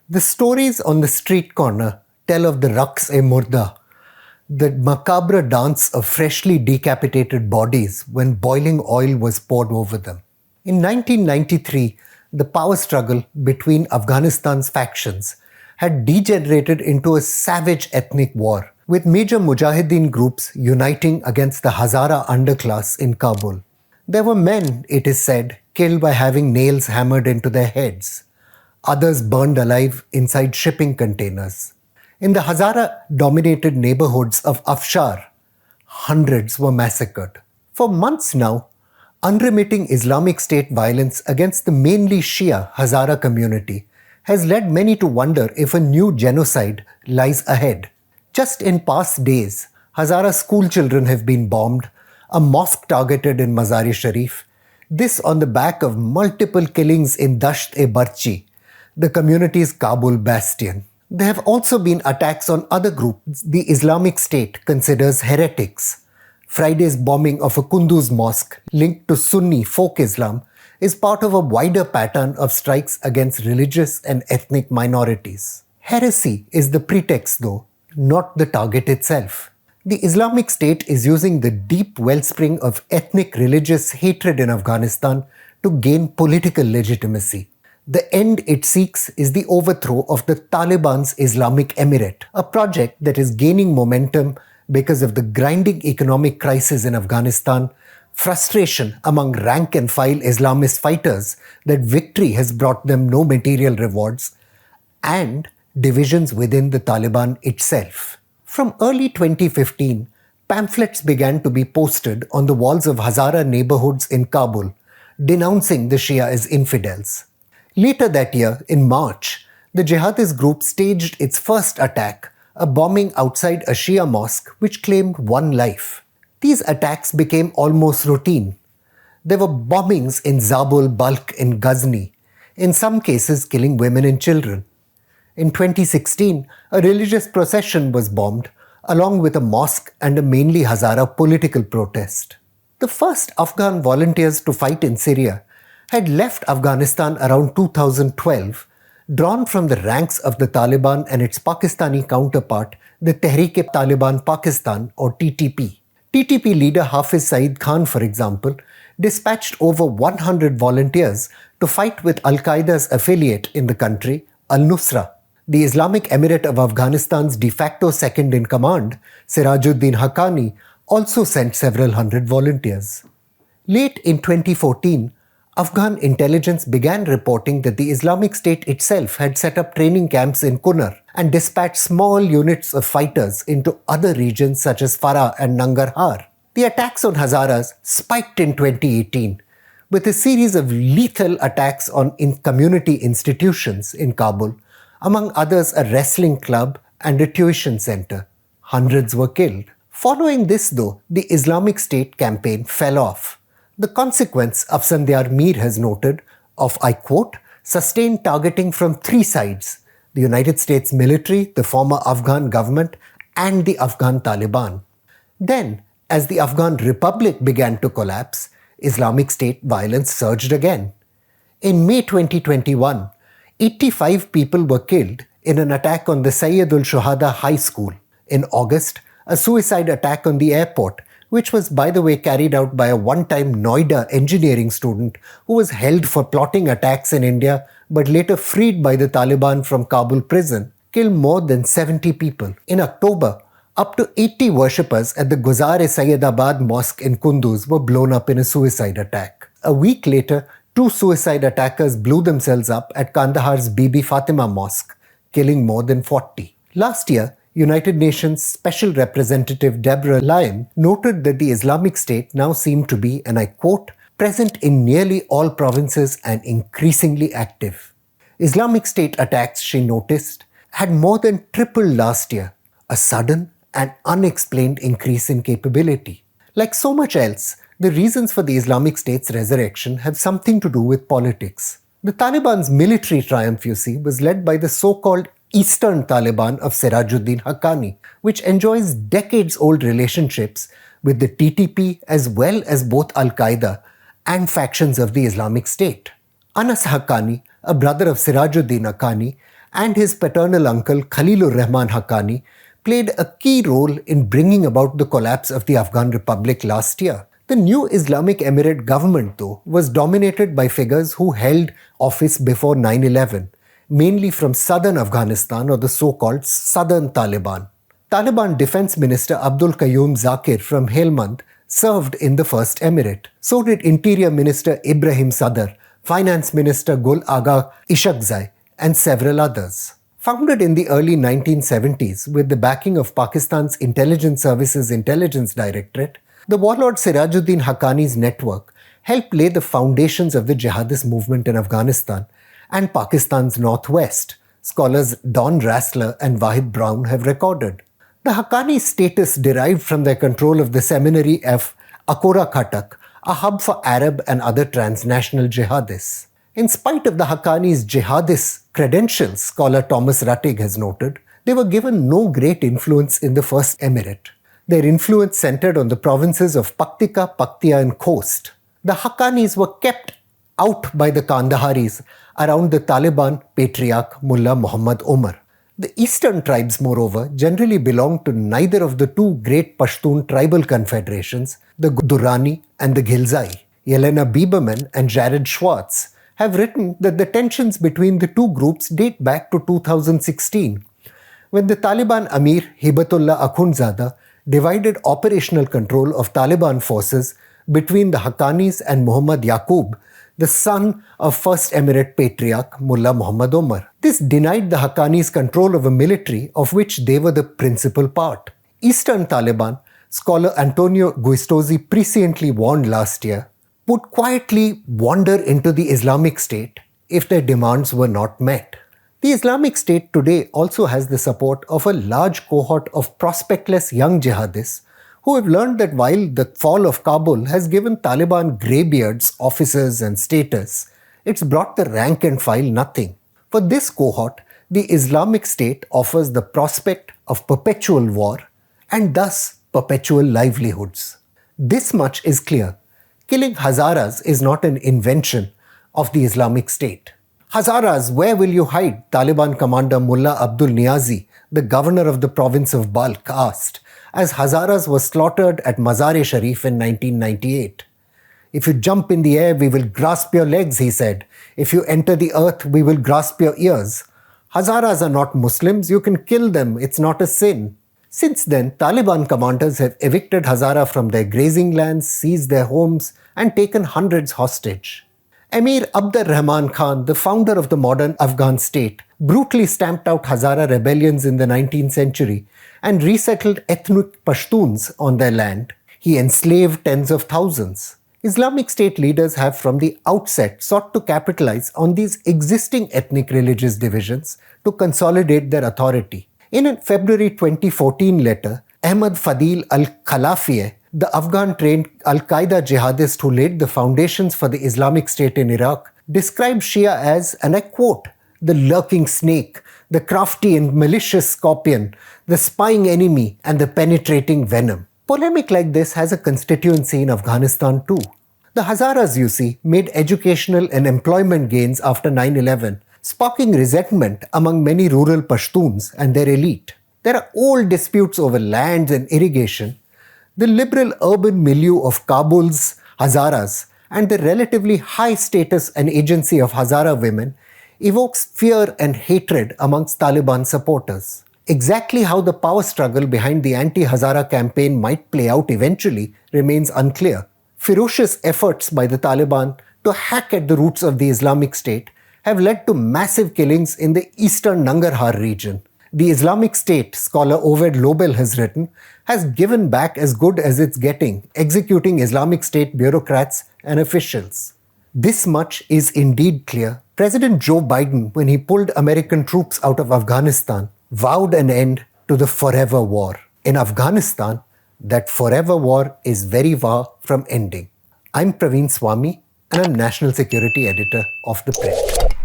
The stories on the street corner tell of the Raqs-e-Murda, the macabre dance of freshly decapitated bodies when boiling oil was poured over them. In 1993, the power struggle between Afghanistan's factions had degenerated into a savage ethnic war, with major mujahideen groups uniting against the Hazara underclass in Kabul. There were men, it is said, killed by having nails hammered into their heads. Others burned alive inside shipping containers. In the Hazara-dominated neighborhoods of Afshar, hundreds were massacred. For months now, unremitting Islamic State violence against the mainly Shia Hazara community has led many to wonder if a new genocide lies ahead. Just in past days, Hazara school children have been bombed, a mosque targeted in Mazar-e-Sharif, this on the back of multiple killings in Dasht-e-Barchi, the community's Kabul bastion. There have also been attacks on other groups the Islamic State considers heretics. Friday's bombing of a Kunduz mosque linked to Sunni folk Islam is part of a wider pattern of strikes against religious and ethnic minorities. Heresy is the pretext though, not the target itself. The Islamic State is using the deep wellspring of ethnic religious hatred in Afghanistan to gain political legitimacy. The end it seeks is the overthrow of the Taliban's Islamic Emirate, a project that is gaining momentum because of the grinding economic crisis in Afghanistan, frustration among rank-and-file Islamist fighters that victory has brought them no material rewards, and divisions within the Taliban itself. From early 2015, pamphlets began to be posted on the walls of Hazara neighborhoods in Kabul, denouncing the Shia as infidels. Later that year, in March, the jihadist group staged its first attack, a bombing outside a Shia mosque which claimed one life. These attacks became almost routine. There were bombings in Zabul, Balkh and Ghazni, in some cases killing women and children. In 2016, a religious procession was bombed, along with a mosque and a mainly Hazara political protest. The first Afghan volunteers to fight in Syria had left Afghanistan around 2012, drawn from the ranks of the Taliban and its Pakistani counterpart, the Tehreek-e-Taliban Pakistan or TTP. TTP leader Hafiz Saeed Khan, for example, dispatched over 100 volunteers to fight with Al-Qaeda's affiliate in the country, Al-Nusra. The Islamic Emirate of Afghanistan's de facto second-in-command, Sirajuddin Haqqani, also sent several hundred volunteers. Late in 2014, Afghan intelligence began reporting that the Islamic State itself had set up training camps in Kunar and dispatched small units of fighters into other regions such as Farah and Nangarhar. The attacks on Hazaras spiked in 2018, with a series of lethal attacks on community institutions in Kabul, among others a wrestling club and a tuition center. Hundreds were killed. Following this though, the Islamic State campaign fell off. The consequence, Afsandyar Mir has noted, of, I quote, sustained targeting from three sides: the United States military, the former Afghan government, and the Afghan Taliban. Then, as the Afghan Republic began to collapse, Islamic State violence surged again. In May 2021, 85 people were killed in an attack on the Sayyidul Shuhada High School. In August, a suicide attack on the airport, which was, by the way, carried out by a one-time Noida engineering student who was held for plotting attacks in India but later freed by the Taliban from Kabul prison, killed more than 70 people. In October, up to 80 worshippers at the Guzar-e-Sayyidabad mosque in Kunduz were blown up in a suicide attack. A week later, 2 suicide attackers blew themselves up at Kandahar's Bibi Fatima Mosque, killing more than 40. Last year, United Nations Special Representative Deborah Lyons noted that the Islamic State now seemed to be, and I quote, present in nearly all provinces and increasingly active. Islamic State attacks, she noticed, had more than tripled last year, a sudden and unexplained increase in capability. Like so much else, the reasons for the Islamic State's resurrection have something to do with politics. The Taliban's military triumph, you see, was led by the so-called Eastern Taliban of Sirajuddin Haqqani, which enjoys decades-old relationships with the TTP as well as both Al-Qaeda and factions of the Islamic State. Anas Haqqani, a brother of Sirajuddin Haqqani, and his paternal uncle Khalilur Rahman Haqqani played a key role in bringing about the collapse of the Afghan Republic last year. The new Islamic Emirate government, though, was dominated by figures who held office before 9/11, mainly from southern Afghanistan or the so-called Southern Taliban. Taliban Defense Minister Abdul Qayyum Zakir from Helmand served in the First Emirate. So did Interior Minister Ibrahim Sadr, Finance Minister Gul Agha Ishaqzai, and several others. Founded in the early 1970s with the backing of Pakistan's Intelligence Services Intelligence Directorate, the warlord Sirajuddin Haqqani's network helped lay the foundations of the jihadist movement in Afghanistan and Pakistan's northwest, scholars Don Rassler and Wahid Brown have recorded. The Haqqani status derived from their control of the seminary of Akora Khatak, a hub for Arab and other transnational jihadists. In spite of the Haqqani's jihadist credentials, scholar Thomas Ruttig has noted, they were given no great influence in the First Emirate. Their influence centered on the provinces of Paktika, Paktia and Khost. The Haqqanis were kept out by the Kandaharis around the Taliban patriarch Mullah Muhammad Omar. The eastern tribes, moreover, generally belonged to neither of the two great Pashtun tribal confederations, the Durrani and the Ghilzai. Yelena Bieberman and Jared Schwartz have written that the tensions between the two groups date back to 2016, when the Taliban Amir Hibatullah Akhundzada divided operational control of Taliban forces between the Haqqanis and Muhammad Yaqub, the son of First Emirate Patriarch Mullah Muhammad Omar. This denied the Haqqanis control of a military of which they were the principal part. Eastern Taliban, scholar Antonio Giustozzi presciently warned last year, would quietly wander into the Islamic State if their demands were not met. The Islamic State today also has the support of a large cohort of prospectless young jihadists who have learned that while the fall of Kabul has given Taliban greybeards, officers and status, it's brought the rank and file nothing. For this cohort, the Islamic State offers the prospect of perpetual war and thus perpetual livelihoods. This much is clear. Killing Hazaras is not an invention of the Islamic State. Hazaras, where will you hide? Taliban commander Mullah Abdul Niazi, the governor of the province of Balkh, asked, as Hazaras was slaughtered at Mazar-e-Sharif in 1998. If you jump in the air, we will grasp your legs, he said. If you enter the earth, we will grasp your ears. Hazaras are not Muslims, you can kill them, it's not a sin. Since then, Taliban commanders have evicted Hazara from their grazing lands, seized their homes, and taken hundreds hostage. Emir Abdur Rahman Khan, the founder of the modern Afghan state, brutally stamped out Hazara rebellions in the 19th century and resettled ethnic Pashtuns on their land. He enslaved tens of thousands. Islamic State leaders have from the outset sought to capitalize on these existing ethnic religious divisions to consolidate their authority. In a February 2014 letter, Ahmad Fadil al-Khalafieh, the Afghan-trained Al-Qaeda jihadist who laid the foundations for the Islamic State in Iraq, described Shia as, and I quote, the lurking snake, the crafty and malicious scorpion, the spying enemy, and the penetrating venom. Polemic like this has a constituency in Afghanistan too. The Hazaras, you see, made educational and employment gains after 9/11, sparking resentment among many rural Pashtuns and their elite. There are old disputes over lands and irrigation. The liberal urban milieu of Kabul's Hazaras and the relatively high status and agency of Hazara women evokes fear and hatred amongst Taliban supporters. Exactly how the power struggle behind the anti-Hazara campaign might play out eventually remains unclear. Ferocious efforts by the Taliban to hack at the roots of the Islamic State have led to massive killings in the eastern Nangarhar region. The Islamic State, scholar Oved Lobel has written, has given back as good as it's getting, executing Islamic State bureaucrats and officials. This much is indeed clear. President Joe Biden, when he pulled American troops out of Afghanistan, vowed an end to the forever war. In Afghanistan, that forever war is very far from ending. I'm Praveen Swami, and I'm National Security Editor of ThePrint.